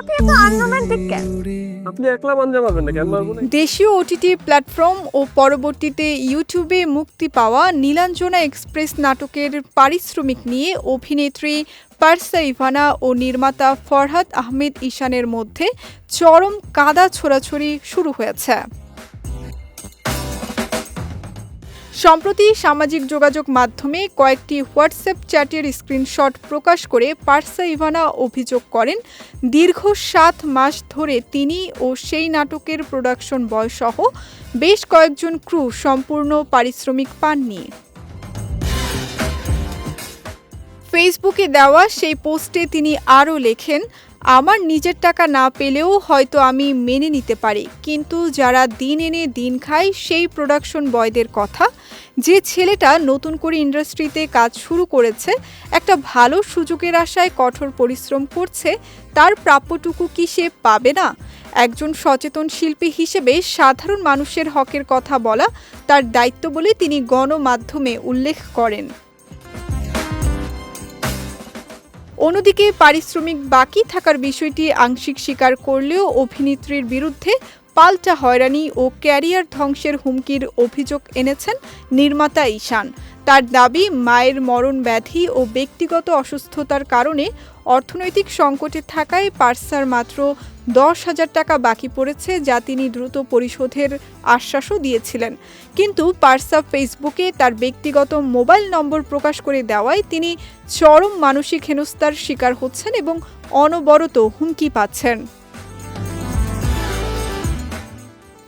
আপনি এত আনরোমান্টিক কেন? আপনি একলা মানজা পারবেন না কেন পারবো না? দেশীয় ওটিটি প্ল্যাটফর্ম ও পরবর্তীতে ইউটিউবে মুক্তি পাওয়া নীলাঞ্জনা এক্সপ্রেস নাটকের পারিশ্রমিক নিয়ে অভিনেত্রী পারসা ইভানা ও নির্মাতা ফরহাদ আহমেদ ঈশানের মধ্যে চরম কাদা ছোড়াছড়ি শুরু হয়েছে। সম্প্রতি সামাজিক যোগাযোগ মাধ্যমে কয়েকটি হোয়াটসঅ্যাপ চ্যাটের স্ক্রিনশট প্রকাশ করে পারসা ইভানা অভিযোগ করেন, দীর্ঘ 7 মাস ধরে তিনি ও সেই নাটকের প্রোডাকশন বয়সসহ বেশ কয়েকজন ক্রু সম্পূর্ণ পারিশ্রমিক পাননি। ফেসবুকে দেওয়া সেই পোস্টে তিনি আরও লেখেন, আমার নিজের টাকা না পেলেও হয়তো আমি মেনে নিতে পারি, কিন্তু যারা দিন এনে দিন খায় সেই প্রোডাকশন বয়দের কথা, যে ছেলেটা নতুন করে ইন্ডাস্ট্রিতে কাজ শুরু করেছে, একটা ভালো সুযোগের আশায় কঠোর পরিশ্রম করছে, তার প্রাপ্যটুকু কি সে পাবে না? একজন সচেতন শিল্পী হিসেবে সাধারণ মানুষের হকের কথা বলা তার দায়িত্ব বলে তিনি গণমাধ্যমে উল্লেখ করেন। অন্যদিকে পারিশ্রমিক বাকি থাকার বিষয়টি আংশিক স্বীকার করলেও অভিনেত্রীর বিরুদ্ধে পাল্টা হয়রানি ও ক্যারিয়ার ধ্বংসের হুমকির অভিযোগ এনেছেন নির্মাতা ঈশান। তার দাবি, মায়ের মরণ ব্যাধি ও ব্যক্তিগত অসুস্থতার কারণে অর্থনৈতিক সংকটে থাকায় পারসার মাত্র 10,000 টাকা বাকি পড়েছে, যা তিনি দ্রুত পরিশোধের আশ্বাসও দিয়েছিলেন। কিন্তু পারসা ফেসবুকে তার ব্যক্তিগত মোবাইল নম্বর প্রকাশ করে দেওয়ায় তিনি চরম মানসিক হেনস্থার শিকার হচ্ছেন এবং অনবরত হুমকি পাচ্ছেন।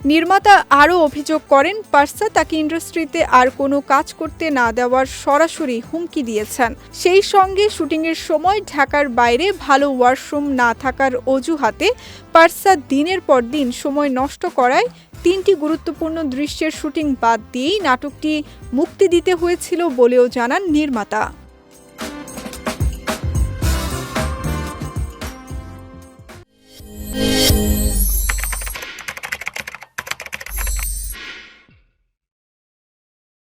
নির্মাতা আরও অভিযোগ করেন, পারসা তাকে ইন্ডাস্ট্রিতে আর কোনো কাজ করতে না দেওয়ার সরাসরি হুমকি দিয়েছেন। সেই সঙ্গে শুটিংয়ের সময় ঢাকার বাইরে ভালো ওয়াশরুম না থাকার অজুহাতে পারসা দিনের পর দিন সময় নষ্ট করায় 3টি গুরুত্বপূর্ণ দৃশ্যের শুটিং বাদ দিয়েই নাটকটি মুক্তি দিতে হয়েছিল বলেও জানান নির্মাতা।